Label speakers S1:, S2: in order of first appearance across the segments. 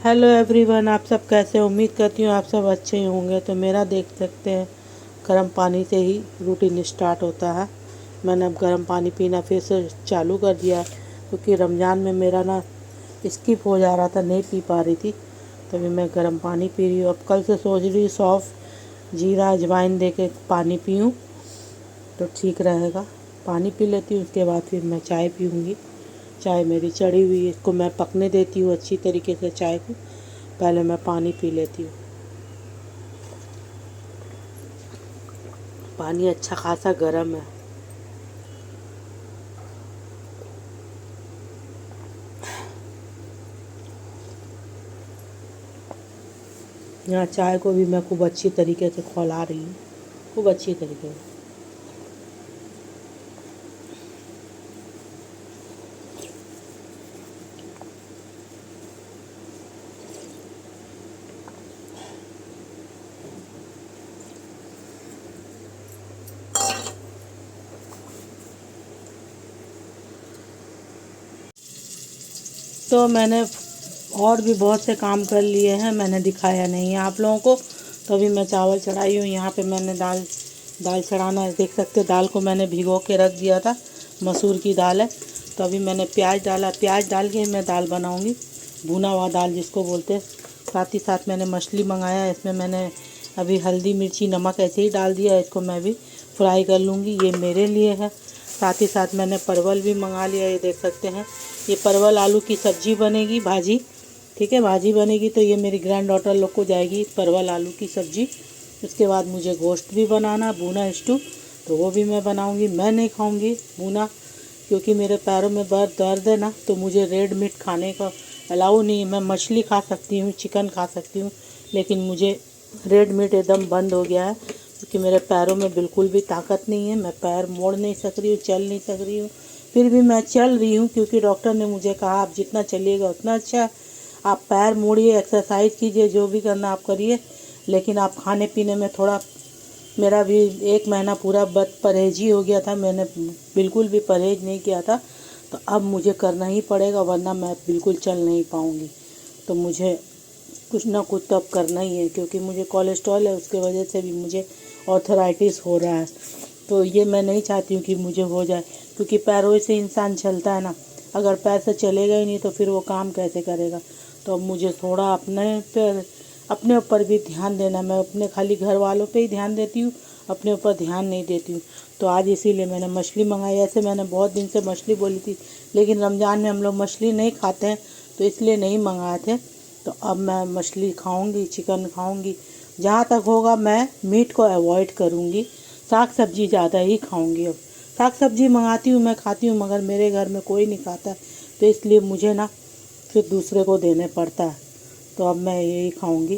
S1: Hello everyone, आप सब कैसे हो? उम्मीद करती हूँ आप सब अच्छे ही होंगे। तो मेरा देख सकते हैं गर्म पानी से ही रूटीन स्टार्ट होता है। मैंने अब गर्म पानी पीना फिर से चालू कर दिया है, क्योंकि रमज़ान में मेरा ना स्किप हो जा रहा था, नहीं पी पा रही थी। तभी मैं गर्म पानी पी रही हूँ। अब कल से सोच रही हूँ सौंफ जीरा अजवाइन दे के पानी पीऊँ तो ठीक रहेगा। पानी पी लेती हूँ, उसके बाद फिर मैं चाय पीऊँगी। चाय मेरी चढ़ी हुई है, इसको मैं पकने देती हूँ अच्छी तरीके से। चाय को पहले मैं पानी पी लेती हूँ। पानी अच्छा खासा गर्म है। यहाँ चाय को भी मैं खूब अच्छी तरीके से खौला रही हूँ, खूब अच्छी तरीके से। तो मैंने और भी बहुत से काम कर लिए हैं, मैंने दिखाया नहीं है आप लोगों को। तो अभी मैं चावल चढ़ाई हूँ। यहाँ पे मैंने दाल दाल चढ़ाना है, देख सकते हो। दाल को मैंने भिगो के रख दिया था, मसूर की दाल है। तो अभी मैंने प्याज डाला, प्याज डाल के मैं दाल बनाऊँगी, भुना हुआ दाल जिसको बोलते हैं। साथ ही साथ मैंने मछली मंगाया है, इसमें मैंने अभी हल्दी मिर्ची नमक ऐसे ही डाल दिया है। इसको मैं भी फ्राई कर लूँगी, ये मेरे लिए है। साथ ही साथ मैंने परवल भी मंगा लिया, ये देख सकते हैं। ये परवल आलू की सब्जी बनेगी, भाजी, ठीक है, भाजी बनेगी। तो ये मेरी ग्रैंड डॉटर लोग को जाएगी परवल आलू की सब्जी। उसके बाद मुझे गोश्त भी बनाना, भुना स्टू, तो वो भी मैं बनाऊंगी। मैं नहीं खाऊंगी भुना, क्योंकि मेरे पैरों में बहुत दर्द है ना, तो मुझे रेड मीट खाने का अलाउ नहीं है। मैं मछली खा सकती हूँ, चिकन खा सकती हूँ, लेकिन मुझे रेड मीट एकदम बंद हो गया है, क्योंकि मेरे पैरों में बिल्कुल भी ताकत नहीं है। मैं पैर मोड़ नहीं सक रही हूँ, चल नहीं सक रही हूँ। फिर भी मैं चल रही हूँ, क्योंकि डॉक्टर ने मुझे कहा आप जितना चलिएगा उतना अच्छा है। आप पैर मोड़िए, एक्सरसाइज कीजिए, जो भी करना आप करिए, लेकिन आप खाने पीने में थोड़ा। मेरा भी 1 महीना पूरा बद परहेजी हो गया था, मैंने बिल्कुल भी परहेज नहीं किया था। तो अब मुझे करना ही पड़ेगा, वरना मैं बिल्कुल चल नहीं पाऊँगी। तो मुझे कुछ ना कुछ तो अब करना ही है, क्योंकि मुझे कोलेस्ट्रॉल है, उसके वजह से भी मुझे ऑर्थराइटिस हो रहा है। तो ये मैं नहीं चाहती हूँ कि मुझे हो जाए, क्योंकि पैरों से इंसान चलता है ना। अगर पैर से चलेगा ही नहीं तो फिर वो काम कैसे करेगा। तो अब मुझे थोड़ा अपने ऊपर भी ध्यान देना। मैं अपने खाली घर वालों पे ही ध्यान देती हूँ, अपने ऊपर ध्यान नहीं देती हूँ। तो आज इसीलिए मैंने मछली मंगाई। ऐसे मैंने बहुत दिन से मछली बोली थी, लेकिन रमज़ान में हम लोग मछली नहीं खाते हैं, तो इसलिए नहीं मंगाए थे। तो अब मैं मछली खाऊंगी, चिकन खाऊंगी। जहाँ तक होगा मैं मीट को अवॉइड करूँगी, साग सब्जी ज़्यादा ही खाऊंगी। अब साग सब्जी मंगाती हूँ, मैं खाती हूँ, मगर मेरे घर में कोई नहीं खाता है, तो इसलिए मुझे ना फिर दूसरे को देने पड़ता है। तो अब मैं यही खाऊंगी।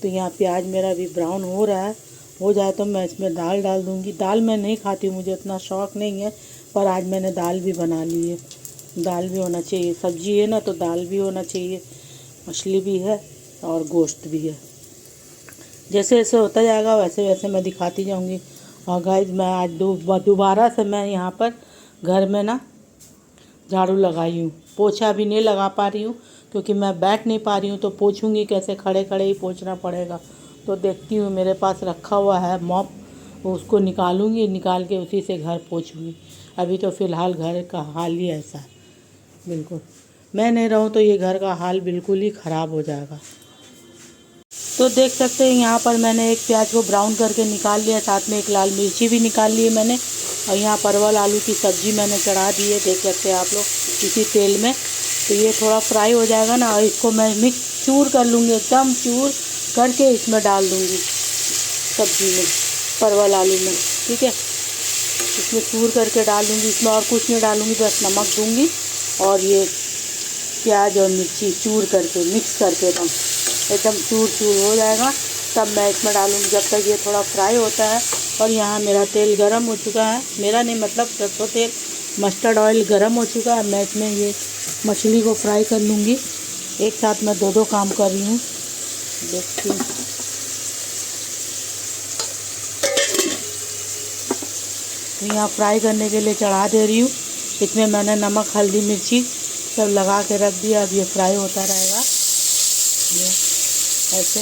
S1: तो यहाँ प्याज मेरा भी ब्राउन हो रहा है, हो जाए तो मैं इसमें दाल डाल दूँगी। दाल मैं नहीं खाती हूँ, मुझे इतना शौक़ नहीं है, पर आज मैंने दाल भी बना ली है। दाल भी होना चाहिए, सब्जी है ना, तो दाल भी होना चाहिए। मछली भी है और गोश्त भी है। जैसे जैसे होता जाएगा वैसे वैसे मैं दिखाती जाऊंगी। और गाइस, मैं आज दोबारा से मैं यहाँ पर घर में ना झाड़ू लगाई हूँ। पोछा भी नहीं लगा पा रही हूँ, क्योंकि मैं बैठ नहीं पा रही हूँ, तो पोछूंगी कैसे? खड़े खड़े ही पोछना पड़ेगा। तो देखती हूँ, मेरे पास रखा हुआ है मॉप, उसको निकालूंगी, निकाल के उसी से घर पोछूंगी। अभी तो फ़िलहाल घर का हाल ही ऐसा है, बिल्कुल। मैं नहीं रहूँ तो ये घर का हाल बिल्कुल ही ख़राब हो जाएगा। तो देख सकते हैं यहाँ पर मैंने एक प्याज को ब्राउन करके निकाल लिया, साथ में एक लाल मिर्ची भी निकाल ली है मैंने। और यहाँ परवल आलू की सब्ज़ी मैंने चढ़ा दी है, देख सकते हैं आप लोग, इसी तेल में। तो ये थोड़ा फ्राई हो जाएगा ना, और इसको मैं मिक्स चूर कर लूँगी, एकदम चूर करके इसमें डाल दूँगी सब्ज़ी में, परवल आलू में, ठीक है। इसमें चूर करके डाल दूँगी, इसमें और कुछ नहीं डालूँगी, बस नमक दूँगी और ये प्याज और मिर्ची चूर करके मिक्स करके एकदम चूर चूर हो जाएगा, तब मैं इसमें डालूँगी। जब तक ये थोड़ा फ्राई होता है। और यहाँ मेरा तेल गरम हो चुका है, मेरा नहीं मतलब सरसों तेल, मस्टर्ड ऑयल गरम हो चुका है। मैं इसमें ये मछली को फ्राई कर लूँगी। एक साथ मैं दो काम कर रही हूँ, देखती हूँ। तो यहाँ फ्राई करने के लिए चढ़ा दे रही हूँ। इसमें मैंने नमक हल्दी मिर्ची सब लगा के रख दिया, अब ये फ्राई होता रहेगा। ये ऐसे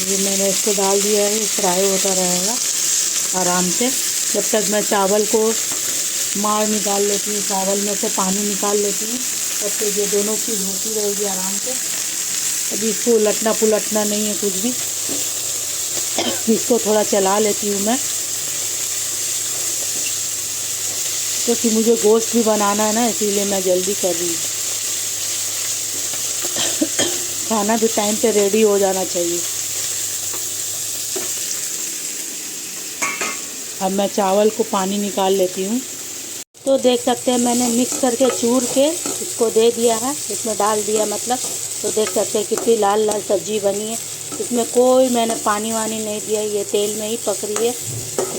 S1: ये मैंने इसको डाल दिया है, फ्राई होता रहेगा आराम से जब तक मैं चावल को मार निकाल लेती हूँ, चावल में से पानी निकाल लेती हूँ, तब तक ये दोनों चीज़ होती रहेगी आराम से। अभी इसको उलटना पुलटना नहीं है कुछ भी, इसको थोड़ा चला लेती हूँ मैं, क्योंकि मुझे गोश्त भी बनाना है ना, इसीलिए मैं जल्दी कर रही हूँ। खाना भी टाइम पे रेडी हो जाना चाहिए। अब मैं चावल को पानी निकाल लेती हूँ। तो देख सकते हैं मैंने मिक्स करके चूर के इसको दे दिया है, इसमें डाल दिया मतलब। तो देख सकते हैं कितनी लाल लाल सब्जी बनी है। इसमें कोई मैंने पानी वानी नहीं दिया, ये तेल में ही पक रही है।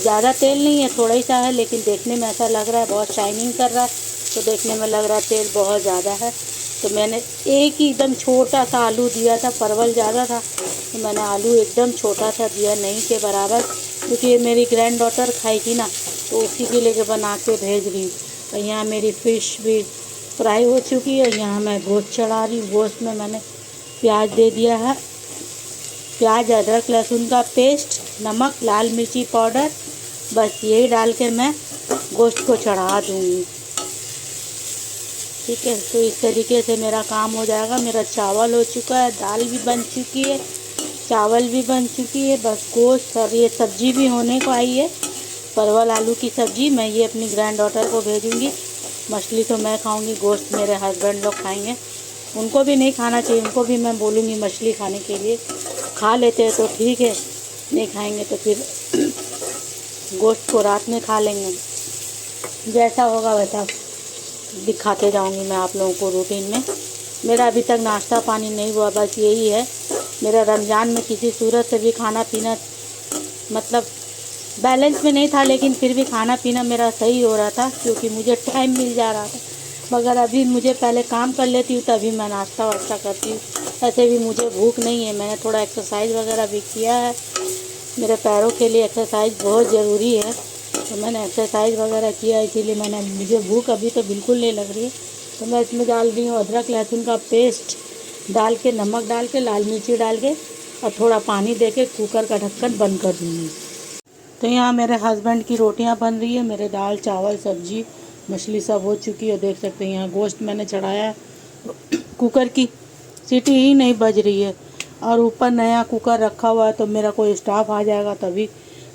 S1: ज़्यादा तेल नहीं है, थोड़ा ही सा है, लेकिन देखने में ऐसा लग रहा है बहुत शाइनिंग कर रहा है, तो देखने में लग रहा है तेल बहुत ज़्यादा है। तो मैंने एक ही एकदम छोटा सा आलू दिया था, परवल ज़्यादा था तो मैंने आलू एकदम छोटा सा दिया, नहीं के बराबर, क्योंकि ये मेरी ग्रैंड डॉटर खाएगी ना, तो उसी के लिए बना के भेज रही हूँ। तो यहाँ मेरी फ़िश भी फ्राई हो चुकी है, यहाँ मैं गोश्त चढ़ा रही हूँ। गोश्त में मैंने प्याज दे दिया है, प्याज अदरक लहसुन का पेस्ट, नमक, लाल मिर्ची पाउडर, बस यही डाल के मैं गोश्त को चढ़ा दूँगी। ठीक है, तो इस तरीके से मेरा काम हो जाएगा। मेरा चावल हो चुका है, दाल भी बन चुकी है, चावल भी बन चुकी है, बस गोश्त और ये सब्ज़ी भी होने को आई है, परवल आलू की सब्ज़ी। मैं ये अपनी ग्रैंड डॉटर को भेजूँगी। मछली तो मैं खाऊँगी, गोश्त मेरे हस्बैंड लोग खाएँगे, उनको भी नहीं खाना चाहिए, उनको भी मैं बोलूँगी मछली खाने के लिए। खा लेते हैं तो ठीक है, नहीं खाएँगे तो फिर गोश्त को रात में खा लेंगे। जैसा होगा वैसा दिखाते जाऊंगी मैं आप लोगों को रूटीन में। मेरा अभी तक नाश्ता पानी नहीं हुआ, बस यही है। मेरा रमज़ान में किसी सूरत से भी खाना पीना मतलब बैलेंस में नहीं था, लेकिन फिर भी खाना पीना मेरा सही हो रहा था, क्योंकि मुझे टाइम मिल जा रहा था। मगर अभी मुझे पहले काम कर लेती हूँ तभी मैं नाश्ता वाश्ता करती हूँ। ऐसे भी मुझे भूख नहीं है, मैंने थोड़ा एक्सरसाइज वगैरह भी किया है। मेरे पैरों के लिए एक्सरसाइज बहुत ज़रूरी है, तो मैंने एक्सरसाइज वगैरह किया, इसीलिए मुझे भूख अभी तो बिल्कुल नहीं लग रही है। तो मैं इसमें डाल रही हूँ अदरक लहसुन का पेस्ट डाल के, नमक डाल के, लाल मिर्ची डाल के, और थोड़ा पानी दे के कुकर का ढक्कन बंद कर दूँगी। तो यहाँ मेरे हस्बैंड की रोटियाँ बन रही है, मेरे दाल चावल सब्जी मछली सब हो चुकी है। देख सकते हैं यहाँ गोश्त मैंने चढ़ाया है, कुकर की सीटी ही नहीं बज रही है, और ऊपर नया कुकर रखा हुआ है। तो मेरा कोई स्टाफ आ जाएगा तभी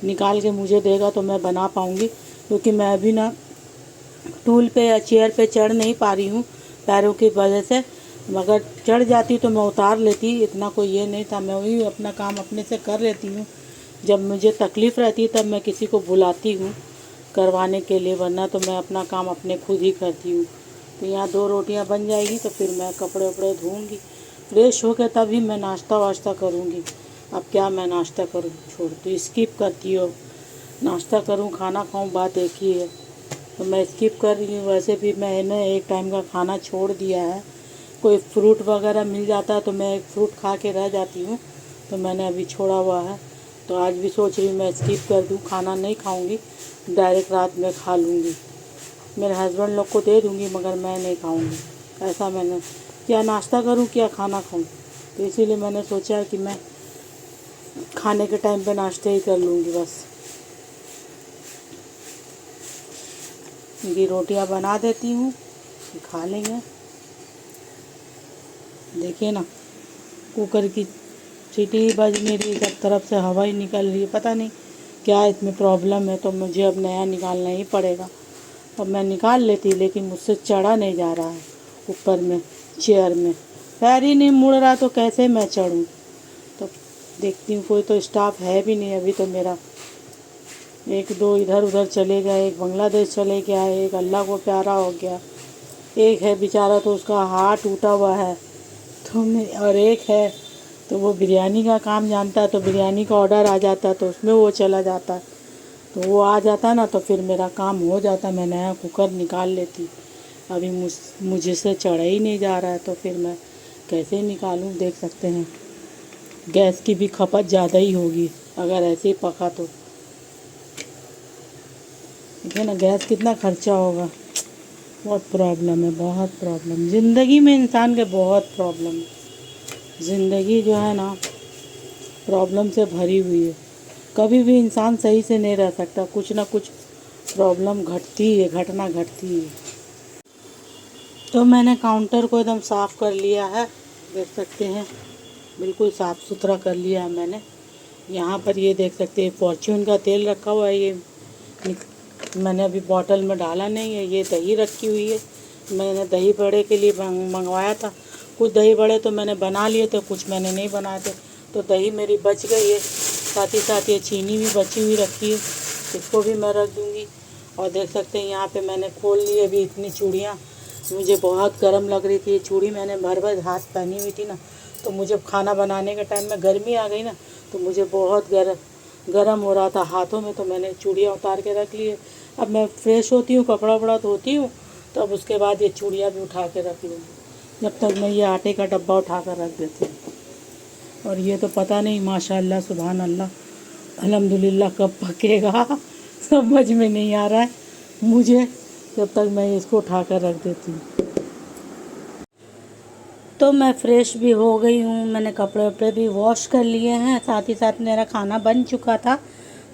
S1: निकाल के मुझे देगा तो मैं बना पाऊँगी, क्योंकि मैं अभी ना टूल पे या चेयर पे चढ़ नहीं पा रही हूँ पैरों की वजह से। मगर चढ़ जाती तो मैं उतार लेती, इतना कोई ये नहीं था, मैं वही अपना काम अपने से कर लेती हूँ। जब मुझे तकलीफ़ रहती है तब मैं किसी को बुलाती हूँ करवाने के लिए, वरना तो मैं अपना काम अपने खुद ही करती हूँ। तो यहाँ 2 रोटियाँ बन जाएगी, तो फिर मैं कपड़े वपड़े धोऊँगी, फ्रेश होकर तभी मैं नाश्ता वाश्ता करूँगी। अब क्या मैं नाश्ता करूँ, छोड़ तो स्किप करती हो, नाश्ता करूँ खाना खाऊँ बात एक ही है, तो मैं स्किप कर रही हूँ। वैसे भी मैंने एक टाइम का खाना छोड़ दिया है। कोई फ्रूट वगैरह मिल जाता है तो मैं एक फ्रूट खा के रह जाती हूँ, तो मैंने अभी छोड़ा हुआ है। तो आज भी सोच रही हूँ मैं स्किप कर दूँ, खाना नहीं खाऊँगी, डायरेक्ट रात में खा लूँगी, मेरे हस्बैंड लोग को दे दूँगी, मगर मैं नहीं खाऊँगी। ऐसा मैंने क्या नाश्ता करूँ क्या खाना खाऊँ, तो इसीलिए मैंने सोचा कि मैं खाने के टाइम पे नाश्ते ही कर लूँगी बस। ये रोटियां बना देती हूँ, खा लेंगे। देखिए ना, कुकर की सीटी ही बज नहीं रही, सब तरफ से हवा ही निकल रही है, पता नहीं क्या इसमें प्रॉब्लम है। तो मुझे अब नया निकालना ही पड़ेगा। अब मैं निकाल लेती, लेकिन मुझसे चढ़ा नहीं जा रहा है ऊपर में, चेयर में पैर ही नहीं मुड़ रहा, तो कैसे मैं चढ़ूँ। तो देखती हूँ, कोई तो स्टाफ है भी नहीं अभी, तो मेरा 1-2 इधर उधर चले गए, एक बांग्लादेश चले गया, एक अल्लाह को प्यारा हो गया, एक है बेचारा तो उसका हाथ टूटा हुआ है, तो और एक है तो वो बिरयानी का काम जानता है, तो बिरयानी का ऑर्डर आ जाता है तो उसमें वो चला जाता है। तो वो आ जाता ना तो फिर मेरा काम हो जाता, मैं नया कुकर निकाल लेती। अभी मुझे से चढ़ा ही नहीं जा रहा है, तो फिर मैं कैसे निकालूं। देख सकते हैं गैस की भी खपत ज़्यादा ही होगी अगर ऐसे ही पका तो। देखिए ना गैस कितना खर्चा होगा, बहुत प्रॉब्लम है, बहुत प्रॉब्लम। ज़िंदगी में इंसान के बहुत प्रॉब्लम है। ज़िंदगी जो है ना प्रॉब्लम से भरी हुई है। कभी भी इंसान सही से नहीं रह सकता, कुछ ना कुछ प्रॉब्लम घटती है, घटना घटती है। तो मैंने काउंटर को एकदम साफ़ कर लिया है, देख सकते हैं बिल्कुल साफ़ सुथरा कर लिया है मैंने। यहाँ पर ये देख सकते हैं फॉर्च्यून का तेल रखा हुआ है, ये मैंने अभी बॉटल में डाला नहीं है। ये दही रखी हुई है, मैंने दही बड़े के लिए मंगवाया था। कुछ दही बड़े तो मैंने बना लिए थे, कुछ मैंने नहीं बनाए थे, तो दही मेरी बच गई है। साथ ही साथ ये चीनी भी बची हुई रखी है, इसको भी मैं रख दूँगी। और देख सकते हैं यहाँ पे मैंने खोल ली अभी इतनी चूड़ियाँ। मुझे बहुत गर्म लग रही थी, ये चूड़ी मैंने भर भर हाथ पहनी हुई थी ना, तो मुझे खाना बनाने के टाइम में गर्मी आ गई ना, तो मुझे बहुत गरम हो रहा था हाथों में, तो मैंने चूड़ियाँ उतार के रख ली है। अब मैं फ्रेश होती हूँ, कपड़ा वपड़ा धोती हूँ, तो अब उसके बाद ये चूड़ियाँ भी उठा के रख लूँगी। जब तक मैं ये आटे का डब्बा उठा कर रख देती हूँ। और ये तो पता नहीं, माशाअल्लाह सुभान अल्लाह अल्हम्दुलिल्लाह कब पकेगा समझ में नहीं आ रहा है मुझे। जब तक मैं इसको उठा कर रख देती हूँ। तो मैं फ़्रेश भी हो गई हूँ, मैंने कपड़े वपड़े भी वॉश कर लिए हैं, साथ ही साथ मेरा खाना बन चुका था।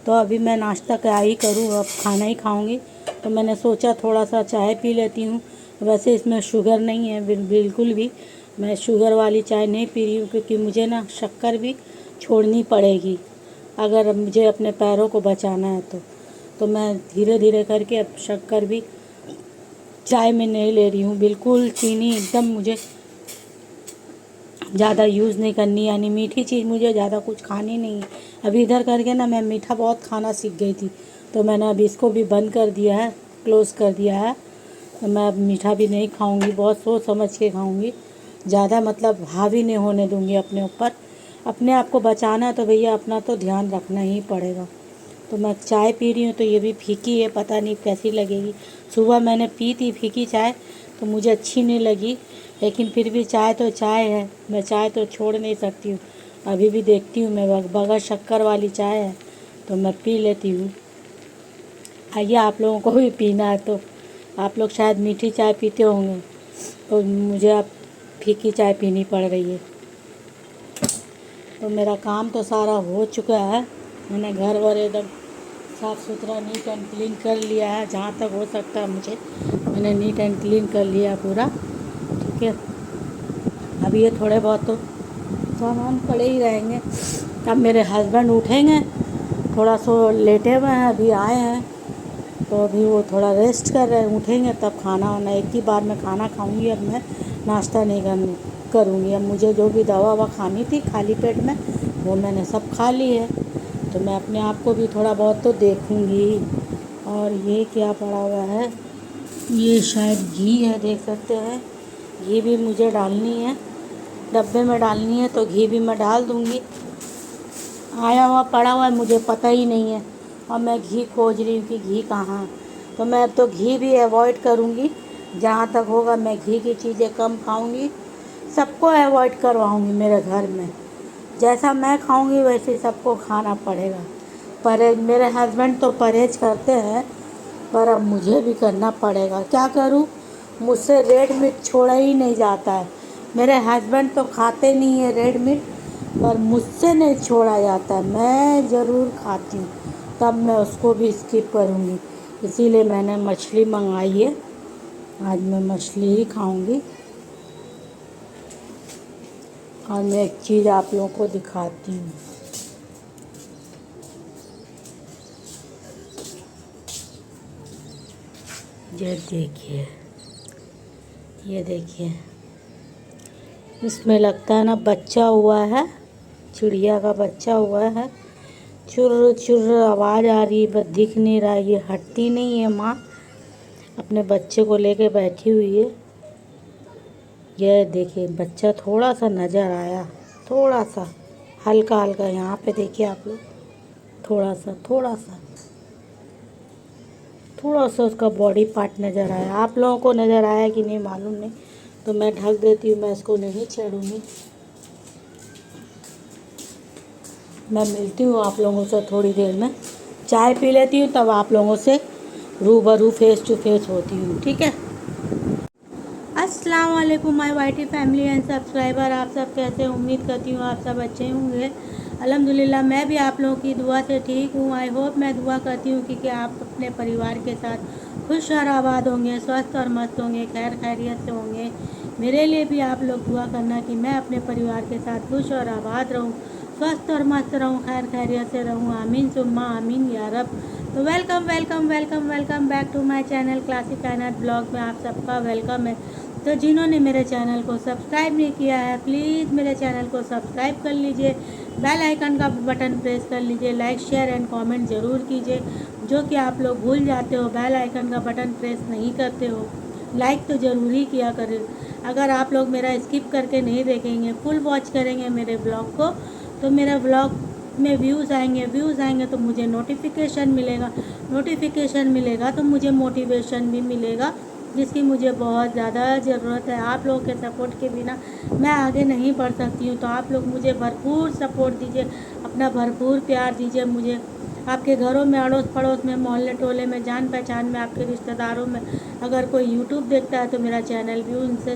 S1: तो अभी मैं नाश्ता क्या ही करूँ, अब खाना ही खाऊंगी। तो मैंने सोचा थोड़ा सा चाय पी लेती हूँ। वैसे इसमें शुगर नहीं है बिल्कुल भी, मैं शुगर वाली चाय नहीं पी रही हूँ, क्योंकि मुझे ना शक्कर भी छोड़नी पड़ेगी अगर मुझे अपने पैरों को बचाना है तो मैं धीरे धीरे करके अब शक्कर भी चाय में नहीं ले रही हूँ। बिल्कुल चीनी एकदम मुझे ज़्यादा यूज़ नहीं करनी, यानी मीठी चीज़ मुझे ज़्यादा कुछ खानी नहीं है। अभी इधर करके ना मैं मीठा बहुत खाना सीख गई थी, तो मैंने अभी इसको भी बंद कर दिया है, क्लोज़ कर दिया है। तो मैं अब मीठा भी नहीं खाऊंगी, बहुत सोच समझ के खाऊंगी, ज़्यादा मतलब हावी नहीं होने दूंगी अपने ऊपर। अपने आप को बचाना है तो भैया अपना तो ध्यान रखना ही पड़ेगा। तो मैं चाय पी रही हूँ, तो ये भी फीकी है, पता नहीं कैसी लगेगी। सुबह मैंने पी थी फीकी चाय, तो मुझे अच्छी नहीं लगी, लेकिन फिर भी चाय तो चाय है, मैं चाय तो छोड़ नहीं सकती हूँ। अभी भी देखती हूँ मैं बगैर शक्कर वाली चाय है तो मैं पी लेती हूँ। आइए आप लोगों को भी पीना है तो आप लोग शायद मीठी चाय पीते होंगे, तो मुझे अब फीकी चाय पीनी पड़ रही है। तो मेरा काम तो सारा हो चुका है, मैंने घर वर एकदम साफ़ सुथरा नीट एंड क्लीन कर लिया है, जहाँ तक हो सकता है मुझे मैंने नीट एंड क्लीन कर लिया पूरा। ठीक है, अब ये थोड़े बहुत तो सामान पड़े ही रहेंगे। अब मेरे हस्बैंड उठेंगे, थोड़ा सो लेटे हुए हैं, अभी आए हैं, तो अभी वो थोड़ा रेस्ट कर रहे हैं, उठेंगे तब खाना वाना एक ही बार में खाना खाऊंगी। अब मैं नाश्ता नहीं करूँगी। अब मुझे जो भी दवा ववा खानी थी खाली पेट में वो मैंने सब खा ली है, तो मैं अपने आप को भी थोड़ा बहुत तो देखूँगी। और ये क्या पड़ा हुआ है, ये शायद घी है, देख सकते हैं। घी भी मुझे डालनी है, डब्बे में डालनी है, तो घी भी मैं डाल दूँगी। आया हुआ पड़ा हुआ है, मुझे पता ही नहीं है, और मैं घी खोज रही हूँ कि घी कहाँ है। तो मैं अब तो घी भी अवॉइड करूँगी, जहाँ तक होगा मैं घी की चीज़ें कम खाऊँगी, सबको अवॉइड करवाऊँगी मेरे घर में। जैसा मैं खाऊँगी वैसे सबको खाना पड़ेगा। परहेज, मेरे हस्बैंड तो परहेज करते हैं, पर अब मुझे भी करना पड़ेगा, क्या करूँ, मुझसे रेड मीट छोड़ा ही नहीं जाता है। मेरे हस्बैंड तो खाते नहीं है रेड मीट, पर मुझसे नहीं छोड़ा जाता है, मैं ज़रूर खाती हूँ, तब मैं उसको भी स्किप करूँगी। इसीलिए मैंने मछली मंगाई है, आज मैं मछली ही खाऊँगी। और मैं एक चीज़ आप लोगों को दिखाती हूँ, ये देखिए, ये देखिए, इसमें लगता है ना बच्चा हुआ है, चिड़िया का बच्चा हुआ है। चुर्र चुर्र आवाज़ आ रही है, पर दिख नहीं रहा, ये हटती नहीं है। माँ अपने बच्चे को लेके बैठी हुई है। ये देखिए बच्चा थोड़ा सा नज़र आया, थोड़ा सा हल्का हल्का, यहाँ पे देखिए आप लोग, थोड़ा सा उसका बॉडी पार्ट नज़र आया। आप लोगों को नज़र आया कि नहीं मालूम नहीं, तो मैं ढक देती हूँ, मैं इसको नहीं छेड़ूँगी। मैं मिलती हूँ आप लोगों से थोड़ी देर में, चाय पी लेती हूँ, तब आप लोगों से रूबरू फेस टू फेस होती हूँ, ठीक है। अस्सलाम वालेकुम my YT family and subscriber. आप सब कैसे? उम्मीद करती हूँ आप सब अच्छे होंगे। अल्हम्दुलिल्लाह मैं भी आप लोगों की दुआ से ठीक हूँ। आई होप, मैं दुआ करती हूँ कि आप अपने परिवार के साथ खुश और आबाद होंगे, स्वस्थ और मस्त होंगे, खैर खैरियत से होंगे। मेरे लिए भी आप लोग दुआ करना कि मैं अपने परिवार के साथ खुश और आबाद रहूँ, स्वस्थ और मस्त रहूँ, खैर खैरियत से रहूँ। आमीन सुम्मा आमीन या रब। तो welcome welcome welcome welcome back to my channel classic Kainat blog में आप सबका वेलकम है। तो जिन्होंने मेरे चैनल को सब्सक्राइब नहीं किया है, प्लीज़ मेरे चैनल को सब्सक्राइब कर लीजिए, बेल आइकन का बटन प्रेस कर लीजिए, लाइक शेयर एंड कमेंट ज़रूर कीजिए, जो कि आप लोग भूल जाते हो, बेल आइकन का बटन प्रेस नहीं करते हो। लाइक तो ज़रूर ही किया करें। अगर आप लोग मेरा स्किप करके नहीं देखेंगे, फुल वॉच करेंगे मेरे ब्लॉग को, तो मेरा ब्लॉग में व्यूज़ आएंगे तो मुझे नोटिफिकेशन मिलेगा तो मुझे मोटिवेशन भी मिलेगा, जिसकी मुझे बहुत ज़्यादा ज़रूरत है। आप लोगों के सपोर्ट के बिना मैं आगे नहीं बढ़ सकती हूँ। तो आप लोग मुझे भरपूर सपोर्ट दीजिए, अपना भरपूर प्यार दीजिए मुझे। आपके घरों में, अड़ोस पड़ोस में, मोहल्ले टोले में, जान पहचान में, आपके रिश्तेदारों में अगर कोई यूट्यूब देखता है तो मेरा चैनल भी उनसे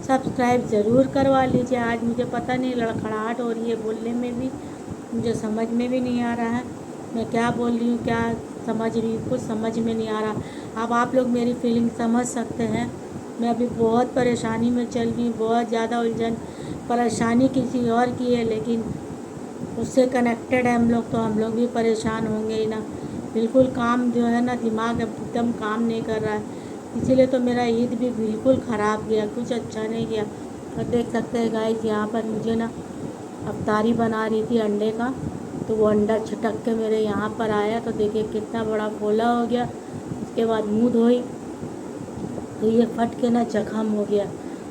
S1: सब्सक्राइब ज़रूर करवा लीजिए। आज मुझे पता नहीं, लड़खड़ाहट हो रही है बोलने में भी, मुझे समझ में भी नहीं आ रहा है मैं क्या बोल रही हूँ, क्या समझ रही हूँ, कुछ समझ में नहीं आ रहा। अब आप लोग मेरी फीलिंग समझ सकते हैं। मैं अभी बहुत परेशानी में चल रही हूँ, बहुत ज़्यादा उलझन। परेशानी किसी और की है, लेकिन उससे कनेक्टेड है हम लोग, तो हम लोग भी परेशान होंगे ही ना। बिल्कुल काम जो है ना, दिमाग एकदम काम नहीं कर रहा है। इसीलिए तो मेरा ईद भी बिल्कुल ख़राब गया, कुछ अच्छा नहीं गया। और देख सकते हैं गाइस, यहाँ पर मुझे ना अफ्तारी बना रही थी अंडे का, तो वो अंडा छिटक के मेरे यहाँ पर आया, तो देखिए कितना बड़ा फोला हो गया। उसके बाद मुँह धोई तो ये फट के ना जख्म हो गया,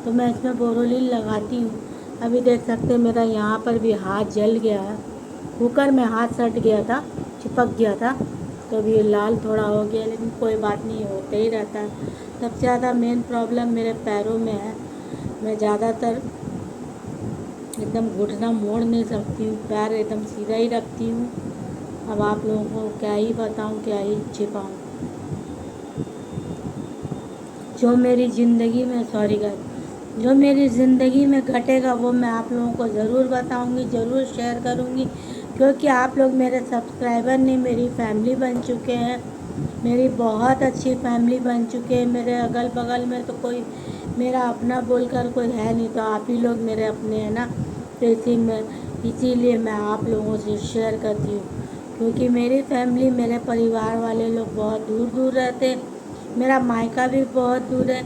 S1: तो मैं इसमें बोरोलिन लगाती हूँ। अभी देख सकते हैं मेरा यहाँ पर भी हाथ जल गया है, कुकर में हाथ सट गया था, चिपक गया था, तो अभी ये लाल थोड़ा हो गया, लेकिन कोई बात नहीं, होते ही रहता है। सबसे ज़्यादा मेन प्रॉब्लम मेरे पैरों में है। मैं ज़्यादातर एकदम घुटना मोड़ नहीं सकती हूँ, पैर एकदम सीधा ही रखती हूँ। अब आप लोगों को क्या ही बताऊँ, क्या ही छिपाऊँ। जो मेरी ज़िंदगी में जो मेरी ज़िंदगी में घटेगा वो मैं आप लोगों को ज़रूर बताऊंगी, ज़रूर शेयर करूंगी, क्योंकि आप लोग मेरे सब्सक्राइबर नहीं, मेरी फैमिली बन चुके हैं। मेरी बहुत अच्छी फैमिली बन चुके हैं। मेरे अगल बगल में तो कोई मेरा अपना बोलकर कोई है नहीं, तो आप ही लोग मेरे अपने हैं ना। तो इसीलिए मैं आप लोगों से शेयर करती हूँ, क्योंकि मेरी फैमिली, मेरे परिवार वाले लोग बहुत दूर दूर रहते हैं। मेरा मायका भी बहुत दूर है।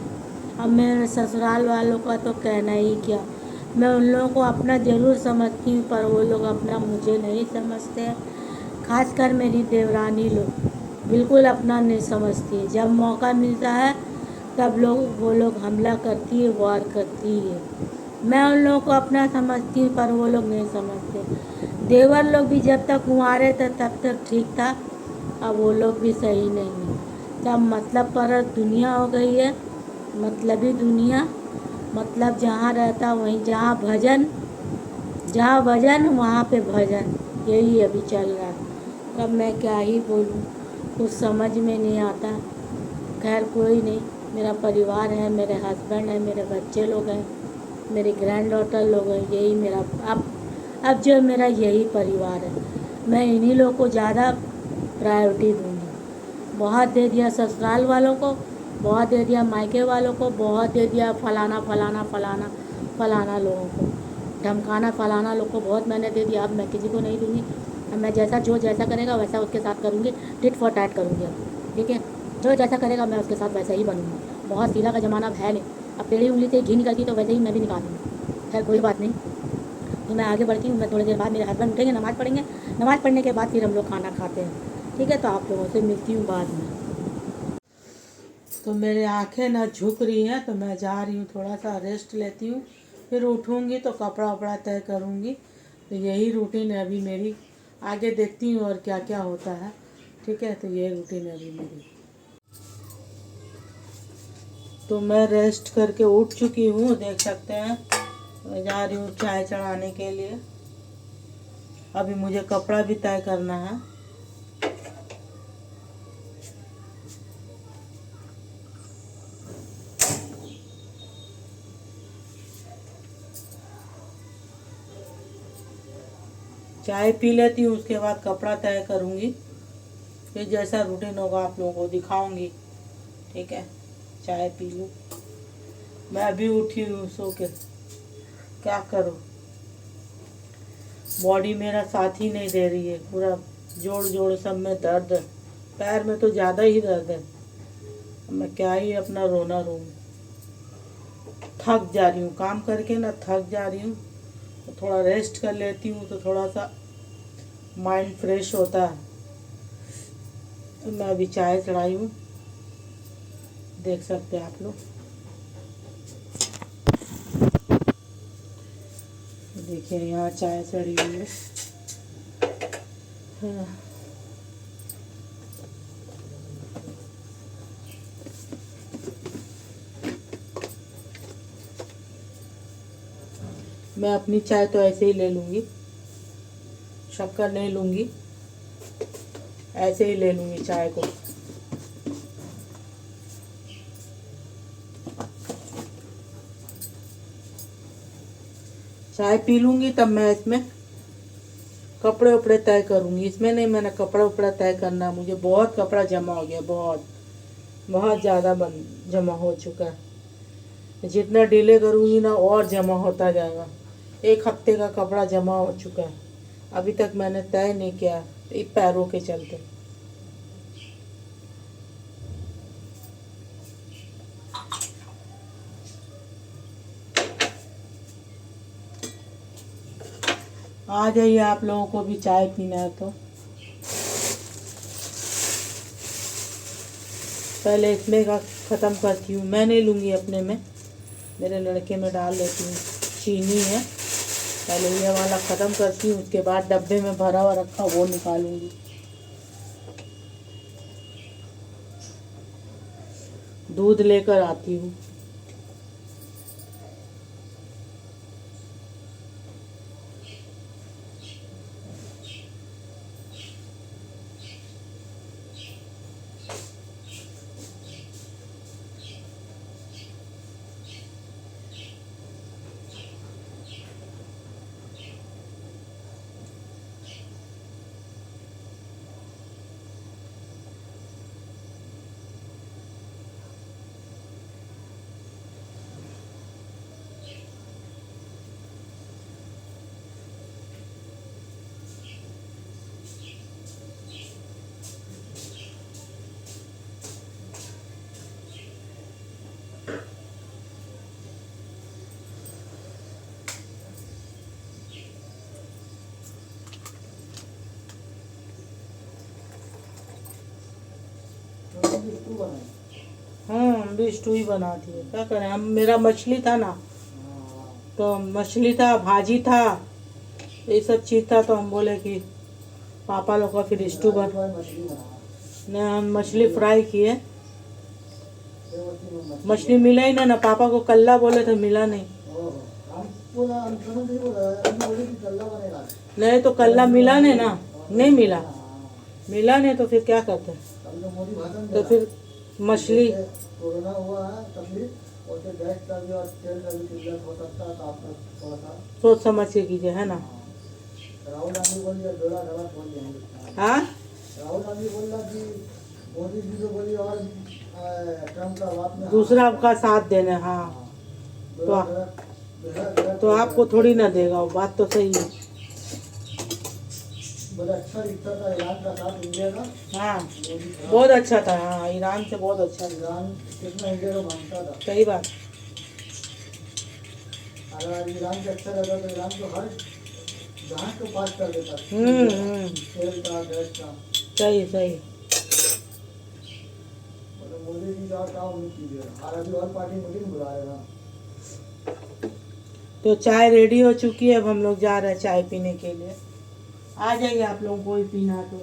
S1: अब मेरे ससुराल वालों का तो कहना ही क्या। मैं उन लोगों को अपना ज़रूर समझती हूँ, पर वो लोग अपना मुझे नहीं समझते हैं। खासकर मेरी देवरानी लोग बिल्कुल अपना नहीं समझती। जब मौका मिलता है तब वो लोग हमला करती है, वार करती है। मैं उन लोगों को अपना समझती हूँ, पर वो लोग नहीं समझते। देवर लोग भी जब तक कुंवारे थे तब तक ठीक था, अब वो लोग भी सही नहीं है। जब मतलब पर दुनिया हो गई है, मतलबी दुनिया, मतलब जहाँ रहता वहीं, जहाँ वजन वहाँ पे भजन, यही अभी चल रहा है। अब मैं क्या ही बोलूँ, कुछ समझ में नहीं आता। खैर कोई नहीं, मेरा परिवार है, मेरे हस्बैंड है, मेरे बच्चे लोग हैं, मेरी ग्रैंड डॉटर लोग हैं, यही मेरा अब जो मेरा यही परिवार है। मैं इन्हीं लोगों को ज़्यादा प्रायोरिटी दूँगी। बहुत दे दिया ससुराल वालों को, बहुत दे दिया मायके वालों को, बहुत दे दिया फलाना फलाना फलाना फलाना लोगों को, धमकाना फलाना लोग को बहुत मैंने दे दिया। अब मैं किसी को नहीं दूँगी। अब मैं जैसा करेगा वैसा उसके साथ करूँगी, टिट फॉर टैट करूँगी। अब ठीक है, जो जैसा करेगा मैं उसके साथ वैसा ही बनूँगी। बहुत सीधा का ज़माना अब है नहीं। अब टेढ़ी उंगली से घी निकलती तो वैसे ही मैं भी निकालूँगी। खैर कोई बात नहीं, तो मैं आगे बढ़ती हूँ। मैं थोड़ी देर बाद मेरे हस्बैंड उठेंगे, नमाज़ पढ़ेंगे, नमाज़ पढ़ने के बाद फिर हम लोग खाना खाते हैं। ठीक है, तो आप लोगों से मिलती हूँ बाद में। तो मेरे आंखें ना झुक रही हैं, तो मैं जा रही हूँ, थोड़ा सा रेस्ट लेती हूँ, फिर उठूँगी तो कपड़ा वपड़ा तय करूँगी। तो यही रूटीन है अभी मेरी, आगे देखती हूँ और क्या क्या होता है। ठीक है, तो ये रूटीन है अभी मेरी। तो मैं रेस्ट करके उठ चुकी हूँ, देख सकते हैं। मैं जा रही हूँ चाय चढ़ाने के लिए। अभी मुझे कपड़ा भी तय करना है। चाय पी लेती हूँ, उसके बाद कपड़ा तय करूँगी, फिर जैसा रूटीन होगा आप लोगों को दिखाऊंगी। ठीक है, चाय पी लूँ। मैं अभी उठी हूँ सो के, क्या करूँ, बॉडी मेरा साथ ही नहीं दे रही है, पूरा जोड़ जोड़ सब में दर्द, पैर में तो ज़्यादा ही दर्द है। मैं क्या ही अपना रोना रो, थक जा रही हूँ काम करके ना, थक जा रही हूँ, तो थोड़ा रेस्ट कर लेती हूँ तो थोड़ा सा माइंड फ्रेश होता है। तो मैं अभी चाय चढ़ाई हूँ, देख सकते हैं आप लोग, देखिए यहाँ चाय चढ़ी हुई है। हाँ। मैं अपनी चाय तो ऐसे ही ले लूँगी, शक्कर नहीं लूँगी, ऐसे ही ले लूँगी चाय को। चाय पी लूँगी तब मैं इसमें कपड़े उपड़े तय करूँगी। इसमें नहीं, मैंने कपड़ा उपड़ा तय करना, मुझे बहुत कपड़ा जमा हो गया, बहुत बहुत ज़्यादा जमा हो चुका है। जितना डिले करूँगी ना और जमा होता जाएगा। 1 हफ्ते का कपड़ा जमा हो चुका है, अभी तक मैंने तय नहीं किया, पैरों के चलते। आ जाइए, आप लोगों को भी चाय पीना है तो। पहले इसमें का ख़त्म करती हूँ, मैं नहीं लूँगी अपने में, मेरे लड़के में डाल लेती हूँ, चीनी है। पहले ये वाला ख़त्म करती हूँ, उसके बाद डब्बे में भरा हुआ रखा वो निकालूंगी। दूध लेकर आती हूँ। हम भी स्टू ही बनाती है, क्या करें हम, मेरा मछली था ना, तो मछली था, भाजी था, ये सब चीज़ था, तो हम बोले कि पापा लोग का फिर स्टू नहीं, हम मछली फ्राई किए। मछली मिला ही ना, पापा को कल्ला बोले तो मिला नहीं। नहीं तो कल्ला मिला नहीं ना, नहीं मिला, मिला नहीं तो फिर क्या करते, तो फिर मछली कोरोना हुआ है तकलीफ, और गैस का भी और तेल का भी किल्लत हो सकता है, तो आप थोड़ा सा सोच समझ के कीजिए, है ना। राहुल गांधी बोल दिया, डोला गलत बोल दिया। हाँ, राहुल गांधी बोल रहा कि मोदी जी को बोली और ट्रम्प का बात में दूसरा आपका साथ देना। हाँ, तो आपको थोड़ी ना देगा, वो बात तो सही है। अच्छा दिखता था ईरान का साथ इंडिया का। हाँ, बहुत अच्छा था। हाँ, ईरान से बहुत अच्छा, ईरान कितना इंडिया को मानता था। सही बात, अगर ईरान से अच्छा लगा तो ईरान को हर जहाज को पास कर देता, तेल का, गैस का। सही सही, मोदी जी का उम्मीद कीजिए, और अभी और पार्टी मीटिंग बुला रहे हैं। तो चाय रेडी हो चुकी है, अब हम लोग जा रहे हैं चाय पीने के लिए। आ जाइए आप लोगों को ही पीना तो।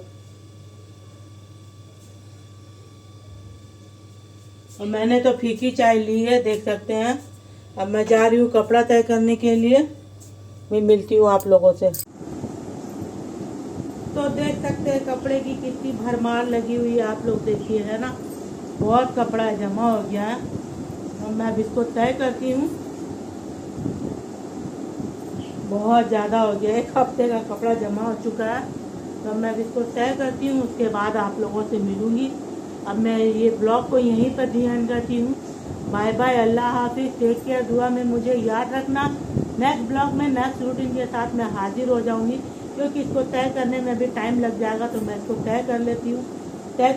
S1: और मैंने तो फीकी चाय ली है, देख सकते हैं। अब मैं जा रही हूँ कपड़ा तय करने के लिए, मैं मिलती हूँ आप लोगों से। तो देख सकते हैं कपड़े की कितनी भरमार लगी हुई है, आप लोग देखिए, है ना, बहुत कपड़ा जमा हो गया है। और मैं अब इसको तय करती हूँ, बहुत ज़्यादा हो गया, 1 हफ्ते का कपड़ा जमा हो चुका है। तो मैं अब इसको तय करती हूँ, उसके बाद आप लोगों से मिलूँगी। अब मैं ये ब्लॉग को यहीं पर ध्यान करती हूँ। बाय बाय, अल्लाह हाफिज़, टेक केयर। दुआ में मुझे याद रखना। नेक्स्ट ब्लॉग में नेक्स्ट रूटीन के साथ मैं हाजिर हो जाऊँगी, क्योंकि इसको तय करने में भी टाइम लग जाएगा, तो मैं इसको तय कर लेती हूँ। तय